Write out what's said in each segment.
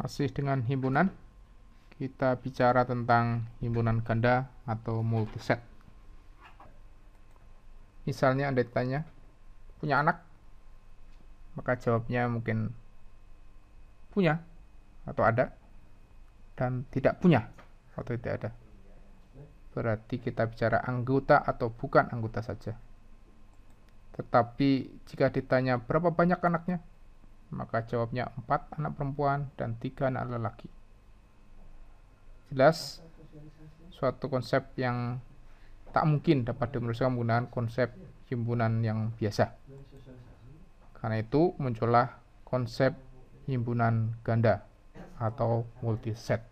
Masih dengan himpunan, kita bicara tentang himpunan ganda atau multiset. Misalnya Anda ditanya, punya anak? Maka jawabnya mungkin punya atau ada, dan tidak punya atau tidak ada. Berarti kita bicara anggota atau bukan anggota saja. Tetapi jika ditanya berapa banyak anaknya, maka jawabnya 4 anak perempuan dan 3 anak lelaki. Jelas, suatu konsep yang tak mungkin dapat dimeneruskan menggunakan konsep himpunan yang biasa. Karena itu muncullah konsep himpunan ganda atau multiset.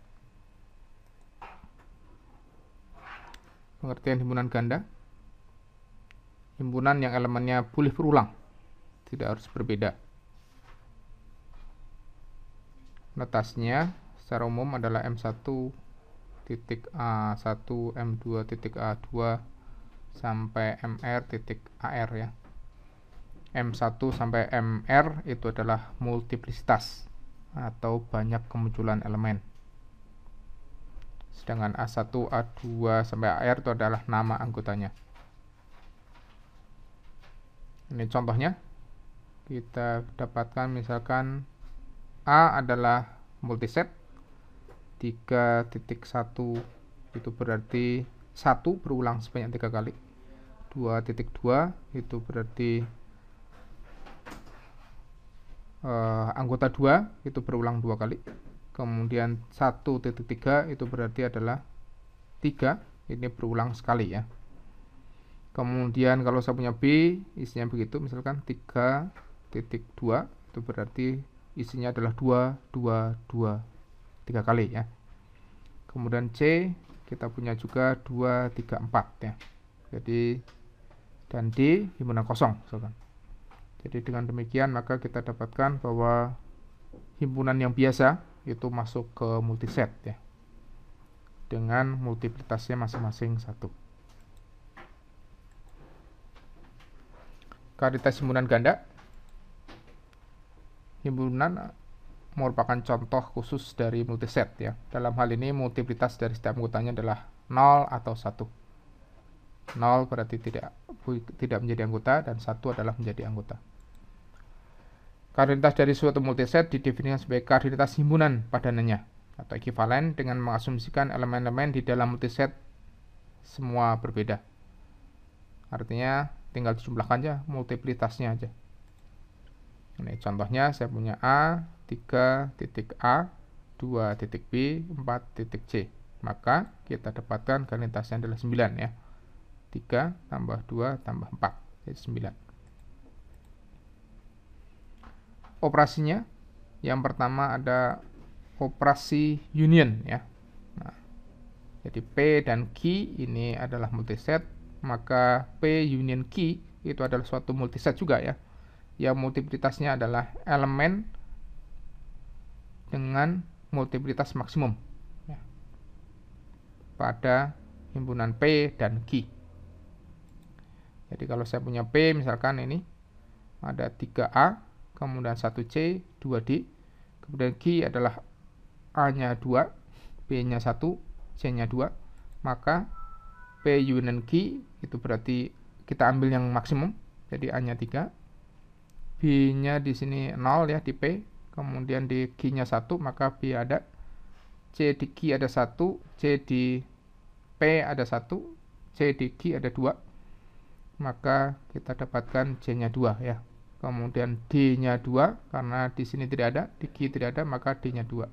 Pengertian himpunan ganda: himpunan yang elemennya boleh berulang, tidak harus berbeda. Notasinya secara umum adalah M1.A1, M2.A2 sampai MR.AR ya. M1 sampai MR itu adalah multiplisitas atau banyak kemunculan elemen. Sedangkan A1, A2 sampai AR itu adalah nama anggotanya. Ini contohnya. Kita dapatkan misalkan A adalah multiset 3.1 itu berarti 1 berulang sebanyak 3 kali. 2.2 itu berarti anggota 2 itu berulang 2 kali. Kemudian 1.3 itu berarti adalah 3, ini berulang sekali ya. Kemudian kalau saya punya B isinya begitu, misalkan 3.2 itu berarti isinya adalah 2, 2, 2, 3 kali ya. Kemudian C kita punya juga 2, 3, 4 ya. Jadi dan D himpunan kosong misalkan. Jadi dengan demikian maka kita dapatkan bahwa himpunan yang biasa itu masuk ke multiset ya, dengan multiplitasnya masing-masing 1. Varietas himpunan ganda. Himpunan merupakan contoh khusus dari multiset ya. Dalam hal ini multiplitas dari setiap anggotanya adalah 0 atau 1. 0 berarti tidak menjadi anggota dan 1 adalah menjadi anggota. Koordinatas dari suatu multiset didefinisikan sebagai koordinatas himpunan padanannya atau ekuivalen dengan mengasumsikan elemen-elemen di dalam multiset semua berbeda. Artinya tinggal dijumlahkan aja multiplitasnya aja. Ini contohnya saya punya A, 3.A, 2.B, 4.C. Maka kita dapatkan koordinatasnya adalah 9 ya. 3 tambah 2 tambah 4 jadi 9. Operasinya, yang pertama ada operasi union ya. Nah, jadi P dan Q ini adalah multiset, maka P union Q itu adalah suatu multiset juga ya, yang multiplitasnya adalah elemen dengan multiplitas maksimum ya, pada himpunan P dan Q. Jadi kalau saya punya P misalkan ini ada 3A, kemudian 1C, 2D, kemudian Q adalah A-nya 2, B-nya 1, C-nya 2, maka P union Q itu berarti kita ambil yang maksimum, jadi A-nya 3, B-nya di sini 0 ya di P, kemudian di Q-nya 1, maka B ada, C di Q ada 1, C di P ada 1, C di Q ada 2, maka kita dapatkan C-nya 2 ya. Kemudian D-nya 2, karena di sini tidak ada, di Q tidak ada, maka D-nya 2.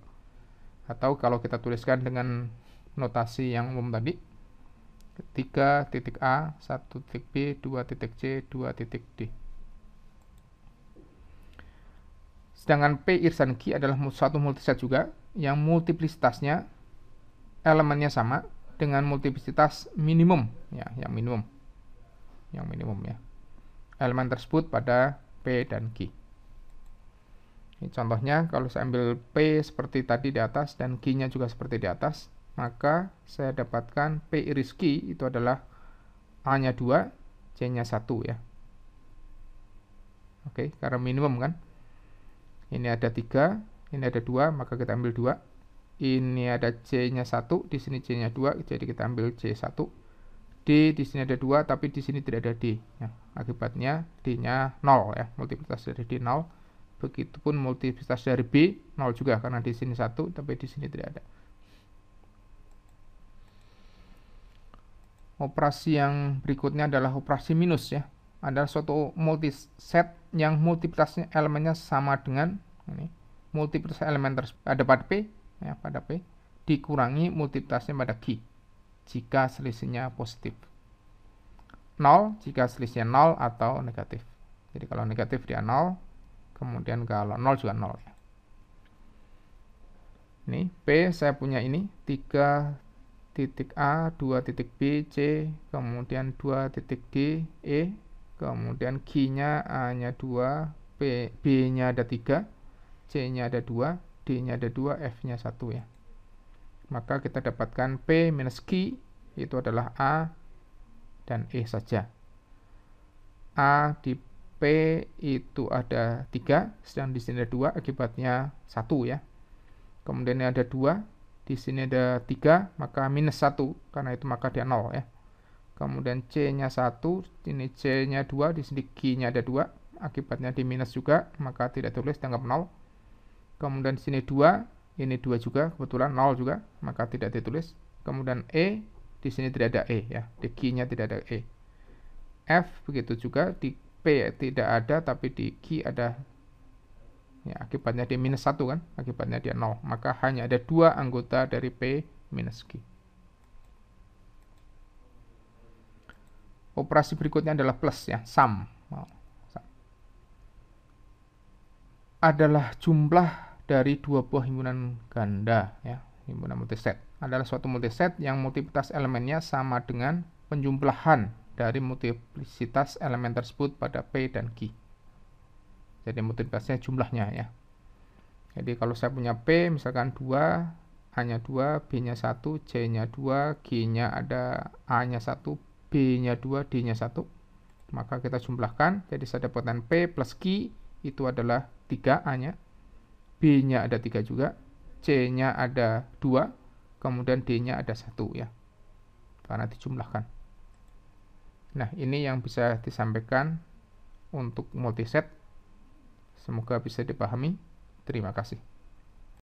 Atau kalau kita tuliskan dengan notasi yang umum tadi, 3.A, 1.B, 2.C, 2.D. Sedangkan P irsan Q adalah suatu multiset juga, yang multiplisitasnya elemennya sama dengan multiplisitas minimum ya, yang minimum ya. Elemen tersebut pada P dan Q. Ini contohnya kalau saya ambil P seperti tadi di atas dan Q-nya juga seperti di atas, maka saya dapatkan P iris Q itu adalah A-nya 2, C-nya 1 ya. Oke, karena minimum kan. Ini ada 3, Ini ada 2, maka kita ambil 2. Ini ada C-nya 1, di sini C-nya 2, jadi kita ambil C1. D di sini ada 2, tapi di sini tidak ada D. Ya, akibatnya D-nya 0 ya, multiplitas dari D 0. Begitupun multiplitas dari B 0 juga, karena di sini 1, tapi di sini tidak ada. Operasi yang berikutnya adalah operasi minus ya. Adalah suatu multiset yang multiplitasnya elemennya sama dengan ini. Multiplitas elemen tersebut ada pada P ya, pada P dikurangi multiplitasnya pada Q jika selisihnya positif. 0 jika selisihnya 0 atau negatif. Jadi kalau negatif dia 0, kemudian kalau 0 juga 0 ya. Ini P saya punya ini 3 titik A, 2 titik B, C, kemudian 2 titik D, E, kemudian Q-nya A-nya 2, B-nya ada 3, C-nya ada 2, D-nya ada 2, F-nya 1 ya. Maka kita dapatkan P minus Q itu adalah A dan E saja. A di P itu ada 3, sedang di sini ada 2, akibatnya 1 ya. Kemudian ini ada 2, di sini ada 3, maka minus 1, karena itu maka dia 0 ya. Kemudian C-nya 1, ini C-nya 2, di sini Q-nya ada 2, akibatnya di minus juga, maka tidak tulis, dianggap 0. Kemudian di sini 2, ini 2 juga, kebetulan 0 juga, maka tidak ditulis. Kemudian E, di sini tidak ada E ya, di Q-nya tidak ada E. F begitu juga, di P tidak ada, tapi di Q ada. Ya, akibatnya dia minus 1 kan, akibatnya dia 0. Maka hanya ada 2 anggota dari P minus Q. Operasi berikutnya adalah plus ya, sum. Adalah jumlah dari 2 buah himpunan ganda ya, himpunan multiset. Adalah suatu multiset yang multiplitas elemennya sama dengan penjumlahan dari multiplisitas elemen tersebut pada P dan Q. Jadi multiplikasinya jumlahnya ya. Jadi kalau saya punya P misalkan 2, A-nya 2, B-nya 1, C-nya 2, G-nya ada A-nya 1, B-nya 2, D-nya 1. Maka kita jumlahkan, jadi saya dapatkan P plus Q itu adalah 3 A-nya, B-nya ada 3 juga, C-nya ada 2, kemudian D-nya ada 1 ya. Karena dijumlahkan. Nah, ini yang bisa disampaikan untuk multiset. Semoga bisa dipahami. Terima kasih.